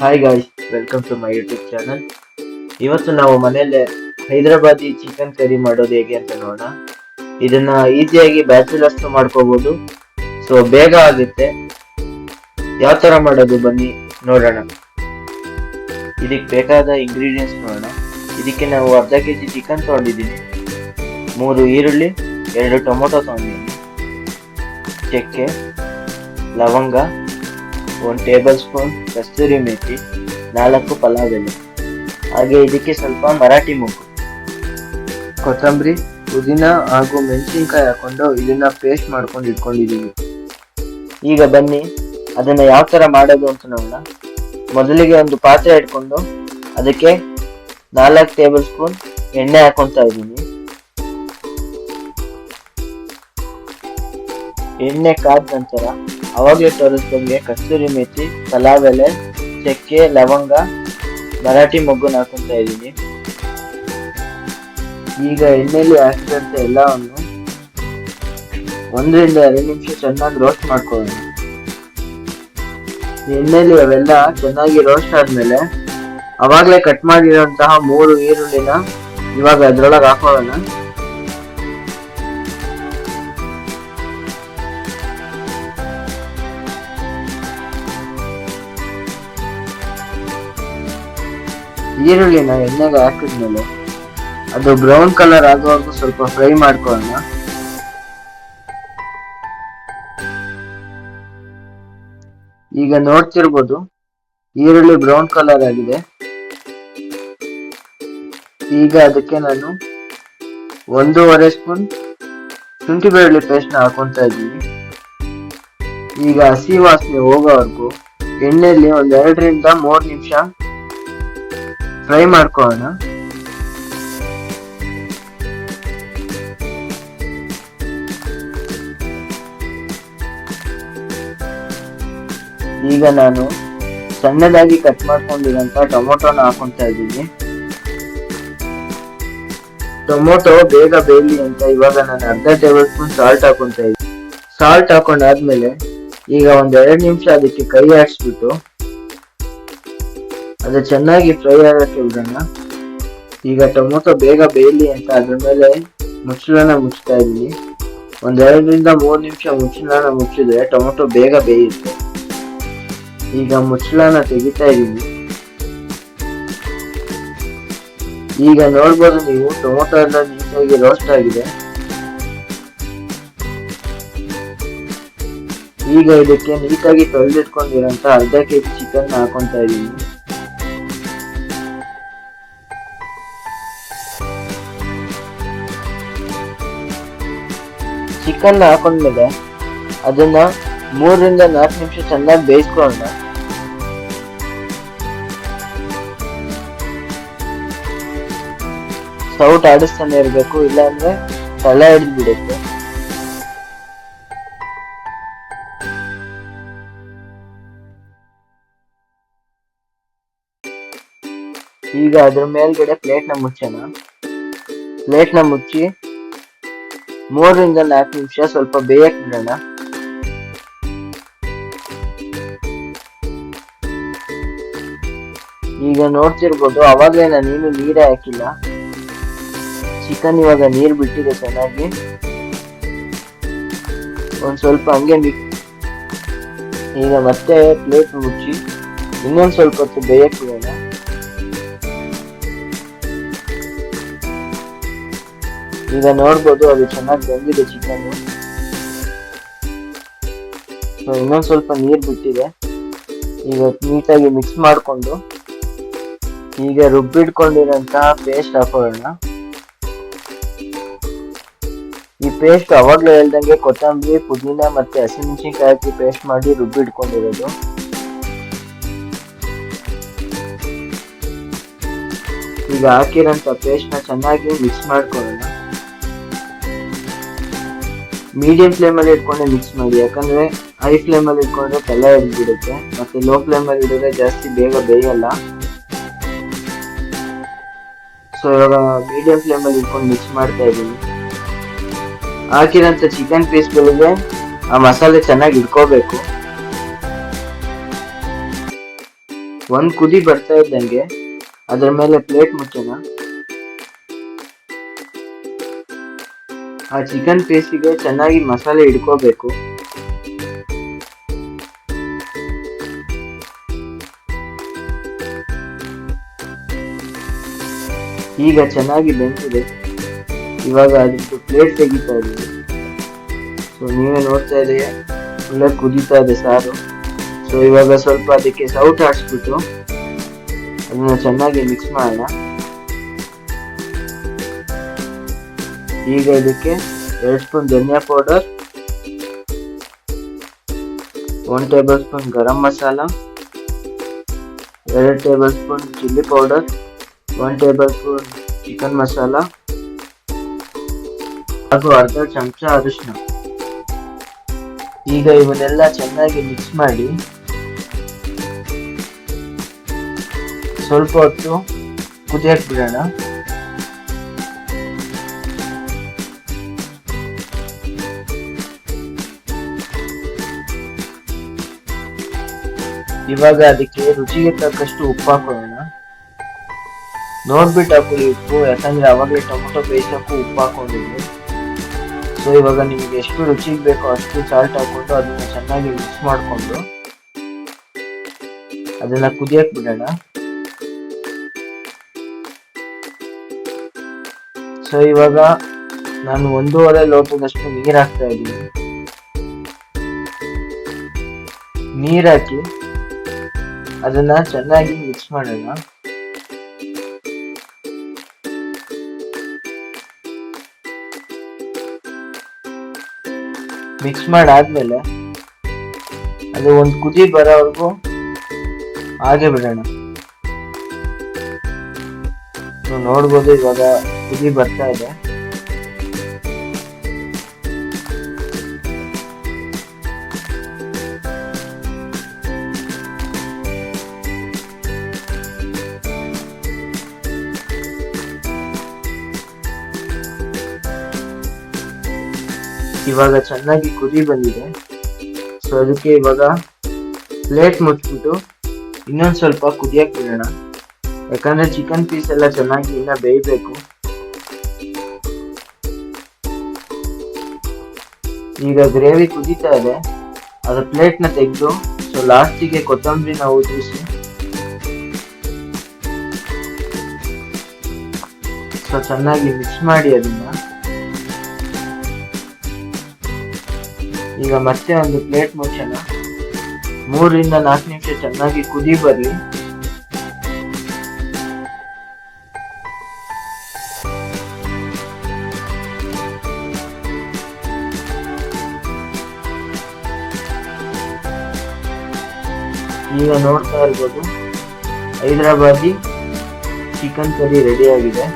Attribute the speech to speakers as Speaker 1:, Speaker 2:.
Speaker 1: Hi guys, welcome to my YouTube channel. ಇವತ್ತು ನಾವು ಮನೆಯಲ್ಲೇ ಹೈದರಾಬಾದಿ ಚಿಕನ್ ಕರಿ ಮಾಡೋದು ಹೇಗೆ ಅಂತ ನೋಡೋಣ. ಇದನ್ನ ಈಸಿಯಾಗಿ ಬ್ಯಾಚುಲರ್ಸ್ ಮಾಡ್ಕೋಬಹುದು, ಸೊ ಬೇಗ ಆಗುತ್ತೆ. ಯಾವ ತರ ಮಾಡೋದು ಬನ್ನಿ ನೋಡೋಣ. ಇದಕ್ಕೆ ಬೇಕಾದ ಇಂಗ್ರೀಡಿಯೆಂಟ್ಸ್ ನೋಡೋಣ. ಇದಕ್ಕೆ ನಾವು ಅರ್ಧ ಕೆಜಿ ಚಿಕನ್ ತಗೊಂಡಿದ್ದೀನಿ, 3 ಈರುಳ್ಳಿ, 2 ಟೊಮೊಟೊ ತಗೊಂಡಿದ್ದೀನಿ, ಚಕ್ಕೆ, ಲವಂಗ, 1 ಟೇಬಲ್ ಸ್ಪೂನ್ ಕಸ್ತೂರಿ ಮೇಥಿ, 4 ಪಲಾವ್ ಎಲೆ, ಹಾಗೆ ಇದಕ್ಕೆ ಸ್ವಲ್ಪ ಮರಾಠಿ ಮೊಗ್ಗು, ಕೊತ್ತಂಬರಿ, ಪುದೀನ ಹಾಗೂ ಮೆಣಸಿನ್ಕಾಯಿ ಹಾಕೊಂಡು ಇದನ್ನ ಪೇಸ್ಟ್ ಮಾಡ್ಕೊಂಡು ಇಟ್ಕೊಂಡಿದೀವಿ. ಈಗ ಬನ್ನಿ ಅದನ್ನ ಯಾವ ತರ ಮಾಡೋದು ಅಂತ ನೋಡೋಣ. ಮೊದಲಿಗೆ ಒಂದು ಪಾತ್ರೆ ಇಟ್ಕೊಂಡು ಅದಕ್ಕೆ 4 ಟೇಬಲ್ ಸ್ಪೂನ್ ಎಣ್ಣೆ ಹಾಕೊಂತ ಇದ್ದೀನಿ. ಎಣ್ಣೆ ಕಾದ ನಂತರ ಅವಾಗಲೇ ತೋರಿಸ್ದಂಗೆ ಕಸ್ತೂರಿ ಮೇಥಿ, ಪಲಾವ್ ಎಲೆ, ಚಕ್ಕೆ, ಲವಂಗ, ಮರಾಠಿ ಮೊಗ್ಗನ್ನ ಹಾಕೊಂತ ಇದ್ದೀನಿ. ಈಗ ಎಣ್ಣೆಯಲ್ಲಿ ಹಾಕಿದಂತೆ ಎಲ್ಲವನ್ನು 1 ರಿಂದ 2 ನಿಮಿಷ ಚೆನ್ನಾಗಿ ರೋಸ್ಟ್ ಮಾಡ್ಕೊಳ್ಳೋಣ. ಎಣ್ಣೆಯಲ್ಲಿ ಅವೆಲ್ಲ ಚೆನ್ನಾಗಿ ರೋಸ್ಟ್ ಆದ್ಮೇಲೆ ಅವಾಗಲೇ ಕಟ್ ಮಾಡಿರುವಂತಹ 3 ಈರುಳ್ಳಿನ ಇವಾಗ ಅದ್ರೊಳಗೆ ಹಾಕೊಳ್ಳೋಣ. ಈರುಳ್ಳಿನ ಎಣ್ಣೆಗೆ ಹಾಕಿದ್ಮೇಲೆ ಅದು ಬ್ರೌನ್ ಕಲರ್ ಆಗೋವರೆಗೂ ಸ್ವಲ್ಪ ಫ್ರೈ ಮಾಡ್ಕೊಳ್ಳೋಣ. ಈಗ ನೋಡ್ತಿರ್ಬೋದು ಈರುಳ್ಳಿ ಬ್ರೌನ್ ಕಲರ್ ಆಗಿದೆ. ಈಗ ಅದಕ್ಕೆ ನಾನು 1.5 ಸ್ಪೂನ್ ಶುಂಠಿ ಬೆಳ್ಳುಳ್ಳಿ ಪೇಸ್ಟ್ ನ ಹಾಕೊಂತ ಇದ್ದೀನಿ. ಈಗ ಹಸಿ ವಾಸನೆ ಹೋಗೋವರೆಗೂ ಎಣ್ಣೆಯಲ್ಲಿ 2 ರಿಂದ 3 ನಿಮಿಷ ಫ್ರೈ ಮಾಡ್ಕೊಳ್ಳೋಣ. ಈಗ ನಾನು ಸಣ್ಣದಾಗಿ ಕಟ್ ಮಾಡ್ಕೊಂಡಿರೋಂತ ಟೊಮೊಟೊನ ಹಾಕೊಂತ ಇದ್ದೀನಿ. ಟೊಮೊಟೊ ಬೇಗ ಬೇಯಲಿ ಅಂತ ಇವಾಗ ನಾನು ಅರ್ಧ ಟೇಬಲ್ ಸ್ಪೂನ್ ಸಾಲ್ಟ್ ಹಾಕೊಂತ ಇದ್ದೀನಿ. ಸಾಲ್ಟ್ ಹಾಕೊಂಡಾದ್ಮೇಲೆ ಈಗ 2 ನಿಮಿಷ ಅದಕ್ಕೆ ಕೈ ಆಡಿಸ್ಬಿಟ್ಟು ಅದು ಚೆನ್ನಾಗಿ ಫ್ರೈ ಆಗಕ್ಕೆ ಬಿಡೋಣ. ಈಗ ಟೊಮೊಟೊ ಬೇಗ ಬೇಯಲಿ ಅಂತ ಅದ್ರ ಮೇಲೆ ಮುಚ್ಚಳನ ಮುಚ್ತಾ ಇದ್ದೀನಿ. 2 ರಿಂದ 3 ನಿಮಿಷ ಮುಚ್ಚಳನ ಮುಚ್ಚಿದ್ರೆ ಟೊಮೊಟೊ ಬೇಗ ಬೇಯುತ್ತೆ. ಈಗ ಮುಚ್ಚಳನ ತೆಗಿತಾ ಇದ್ದೀನಿ. ಈಗ ನೋಡ್ಬೋದು ನೀವು ಟೊಮೊಟೊ ಎಲ್ಲ ನೀಟಾಗಿ ರೋಸ್ಟ್ ಆಗಿದೆ. ಈಗ ಇದಕ್ಕೆ ನೀಟಾಗಿ ತೊಳೆದಿಟ್ಕೊಂಡಿರೋಂತ ಅರ್ಧ ಕೆಜಿ ಚಿಕನ್ ಹಾಕೊಂತ ಇದ್ದೀನಿ. ಚಿಕನ್ ಹಾಕೊಂಡ್ಮೇಲೆ ಅದನ್ನ 3 ರಿಂದ 4 ನಿಮಿಷ ಚೆನ್ನಾಗಿ ಬೇಯಿಸ್ಕೊಳ್ಳೋಣ. ಸೌಟ್ ಆಡಿಸ್ತಾನೆ ಇರ್ಬೇಕು, ಇಲ್ಲಾಂದ್ರೆ ತಲೆ ಹಿಡಿದು ಬಿಡುತ್ತೆ. ಈಗ ಅದ್ರ ಮೇಲ್ಗಡೆ ಪ್ಲೇಟ್ ನ ಮುಚ್ಚಿ 3 ರಿಂದ 4 ನಿಮಿಷ ಸ್ವಲ್ಪ ಬೇಯಕ್ ಬಿಡೋಣ. ಈಗ ನೋಡ್ತಿರ್ಬೋದು ಅವಾಗಲೇ ನಾನೇನು ನೀರೇ ಹಾಕಿಲ್ಲ. ಚಿಕನ್ ಇವಾಗ ನೀರ್ ಬಿಟ್ಟಿದೆ ಚೆನ್ನಾಗಿ. ಒಂದ್ ಸ್ವಲ್ಪ ಹಂಗೆ ಈಗ ಮತ್ತೆ ಪ್ಲೇಟ್ ಮುಚ್ಚಿ ಇನ್ನೊಂದ್ ಸ್ವಲ್ಪ ಹೊತ್ತು ಬೇಯಕ್ ಬಿಡೋಣ. ಈಗ ನೋಡ್ಬೋದು ಅದು ಚೆನ್ನಾಗಿ ಬೆಂದಿದೆ ಚಿಕನ್. ಇನ್ನೊಂದ್ ಸ್ವಲ್ಪ ನೀರ್ ಬಿಟ್ಟಿದೆ. ಈಗ ನೀಟಾಗಿ ಮಿಕ್ಸ್ ಮಾಡ್ಕೊಂಡು ಈಗ ರುಬ್ಬಿಟ್ಕೊಂಡಿರೋಂತಹ ಪೇಸ್ಟ್ ಹಾಕೊಳ್ಳೋಣ. ಈ ಪೇಸ್ಟ್ ಅವಾಗ್ಲೇ ಹೇಳ್ದಂಗೆ ಕೊತ್ತಂಬರಿ, ಪುದೀನ ಮತ್ತೆ ಹಸಿಮೆಣಸಿನ್ಕಾಯಿ ಹಾಕಿ ಪೇಸ್ಟ್ ಮಾಡಿ ರುಬ್ಬಿಟ್ಕೊಂಡಿರೋದು. ಈಗ ಹಾಕಿರೋಂಥ ಪೇಸ್ಟ್ ನ ಚೆನ್ನಾಗಿ ಮಿಕ್ಸ್ ಮಾಡ್ಕೊಳ್ಳೋಣ. ಮೀಡಿಯಂ ಫ್ಲೇಮ್ ಅಲ್ಲಿ ಇಟ್ಕೊಂಡೆ ಮಿಕ್ಸ್ ಮಾಡಿ, ಯಾಕಂದ್ರೆ ಹೈ ಫ್ಲೇಮ್ ಅಲ್ಲಿ ಇಟ್ಕೊಂಡ್ರೆ ತಲೆ ಹಿಡಿದ್ಬಿಡುತ್ತೆ, ಮತ್ತೆ ಲೋ ಫ್ಲೇಮ್ ಅಲ್ಲಿ ಇಡಿದ್ರೆ ಜಾಸ್ತಿ ಬೇಗ ಬೇಯಲ್ಲ. ಸೊ ಇವಾಗ ಮೀಡಿಯಂ ಫ್ಲೇಮ್ ಅಲ್ಲಿ ಇಟ್ಕೊಂಡು ಮಿಕ್ಸ್ ಮಾಡ್ತಾ ಇದ್ದೀನಿ. ಹಾಕಿರೋಂಥ ಚಿಕನ್ ಪೀಸ್ಗಳಿಗೆ ಆ ಮಸಾಲೆ ಚೆನ್ನಾಗಿ ಇಟ್ಕೋಬೇಕು. ಒಂದ್ ಕುದಿ ಬರ್ತಾ ಇದ್ದಂಗೆ ಅದ್ರ ಮೇಲೆ ಪ್ಲೇಟ್ ಮುಚ್ಚೋಣ. ಆ ಚಿಕನ್ ಪೀಸಿಗೆ ಚೆನ್ನಾಗಿ ಮಸಾಲೆ ಹಿಡ್ಕೋಬೇಕು. ಈಗ ಚೆನ್ನಾಗಿ ಬೆಂದಿದೆ. ಇವಾಗ ಅದಕ್ಕೆ ಪ್ಲೇಟ್ ತೆಗಿತಾ ಇದೀವಿ. ಸೊ ನೀವೇ ನೋಡ್ತಾ ಇದೀಯ, ಒಳ್ಳೆ ಕುದೀತಾ ಇದೆ ಸಾರು. ಸೊ ಇವಾಗ ಸ್ವಲ್ಪ ಅದಕ್ಕೆ ಸೌಟ್ ಹಾಕ್ಸ್ಬಿಟ್ಟು ಅದನ್ನ ಚೆನ್ನಾಗಿ ಮಿಕ್ಸ್ ಮಾಡೋಣ. ಈಗ ಇದಕ್ಕೆ 2 ಸ್ಪೂನ್ ಧನಿಯಾ powder, 1 tablespoon garam masala, 2 tablespoon chilli powder, 1 tablespoon chicken masala ಹಾಗೂ ಅರ್ಧ ಚಮಚ ಅರಿಶಿನ. ಈಗ ಇವನ್ನೆಲ್ಲ ಚೆನ್ನಾಗಿ ಮಿಕ್ಸ್ ಮಾಡಿ ಸ್ವಲ್ಪ ಹೊತ್ತು ಕುದಿಯಕ್ಕೆ ಬಿಡೋಣ. ಇವಾಗ ಅದಕ್ಕೆ ರುಚಿಗೆ ತಕ್ಕಷ್ಟು ಉಪ್ಪು ಹಾಕೋಣ. ನೋಡ್ಬಿಟ್ಟು ಹಾಕೊಳ್ಳಿ ಉಪ್ಪು, ಯಾಕಂದ್ರೆ ಅವಾಗಲೇ ಟೊಮೊಟೊ ಬೇಯಿಸಕ್ಕೂ ಉಪ್ಪು ಹಾಕೊಂಡಿದ್ವಿ. ಸೊ ಇವಾಗ ನಿಮ್ಗೆ ಎಷ್ಟು ರುಚಿಗೆ ಬೇಕೋ ಅಷ್ಟು ಸಾಲ್ಟ್ ಹಾಕೊಂಡು ಅದನ್ನ ಚೆನ್ನಾಗಿ ಮಿಕ್ಸ್ ಮಾಡಿಕೊಂಡು ಅದನ್ನ ಕುದಿಯಕ್ ಬಿಡೋಣ. ಸೊ ಇವಾಗ ನಾನು 1.5 ಲೋಟದಷ್ಟು ನೀರ್ ಹಾಕ್ತಾ ಇದ್ದೀನಿ. ನೀರ್ ಹಾಕಿ ಅದನ್ನ ಚೆನ್ನಾಗಿ ಮಿಕ್ಸ್ ಮಾಡೋಣ. ಮಿಕ್ಸ್ ಮಾಡಾದ್ಮೇಲೆ ಅದು ಒಂದು ಕುದಿ ಬರೋವರೆಗೂ ಹಾಗೆ ಬಿಡೋಣ. ನೀವು ನೋಡ್ಬೋದು ಇವಾಗ ಕುದಿ ಬರ್ತಾ ಇದೆ. ಇವಾಗ ಚೆನ್ನಾಗಿ ಕುದಿ ಬಂದಿದೆ. ಸೊ ಅದಕ್ಕೆ ಇವಾಗ ಪ್ಲೇಟ್ ಮುಚ್ಚಿಬಿಟ್ಟು ಇನ್ನೊಂದು ಸ್ವಲ್ಪ ಕುದಿಯಕ್ಕೆ ಬಿಡೋಣ. ಯಾಕಂದ್ರೆ ಚಿಕನ್ ಪೀಸ್ ಎಲ್ಲ ಚೆನ್ನಾಗಿ ಇನ್ನ ಬೇಯಬೇಕು. ಈಗ ಗ್ರೇವಿ ಕುದೀತಾ ಇದೆ. ಅದ್ರ ಪ್ಲೇಟ್ನ ತೆಗೆದು ಸೊ ಲಾಸ್ಟಿಗೆ ಕೊತ್ತಂಬರಿನ ಉದುರಿಸಿ ಸೊ ಚೆನ್ನಾಗಿ ಮಿಕ್ಸ್ ಮಾಡಿ ಅದನ್ನ. ಈಗ ಮತ್ತೆ ಒಂದು ಪ್ಲೇಟ್ ಮುಚ್ಚೋಣ. 3 ರಿಂದ 4 ನಿಮಿಷ ಚೆನ್ನಾಗಿ ಕುದಿ ಬರಲಿ. ಈಗ ನೋಡ್ತಾ ಇರ್ಬೋದು ಹೈದರಾಬಾದಿ ಚಿಕನ್ ಕರಿ ರೆಡಿ ಆಗಿದೆ.